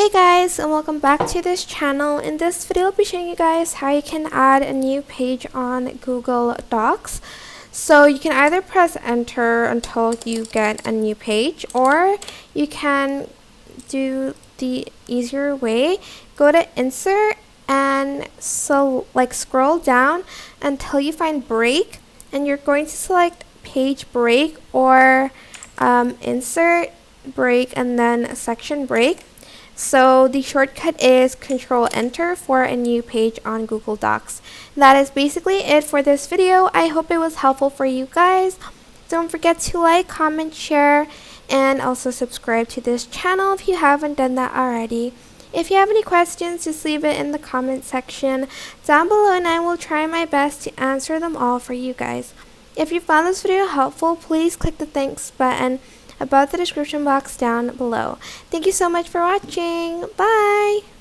Hey guys, and welcome back to this channel. In this video I'll be showing you guys how you can add a new page on Google Docs. So you can either press enter until you get a new page, or you can do the easier way. Go to insert and scroll down until you find break, and you're going to select page break or insert break and then section break. So the shortcut is Ctrl Enter for a new page on Google Docs. That is basically it for this video. I hope it was helpful for you guys. Don't forget to like, comment, share, and also subscribe to this channel if you haven't done that already. If you have any questions, just leave it in the comment section down below and I will try my best to answer them all for you guys. If you found this video helpful, please click the thanks button above the description box down below. Thank you so much for watching. Bye!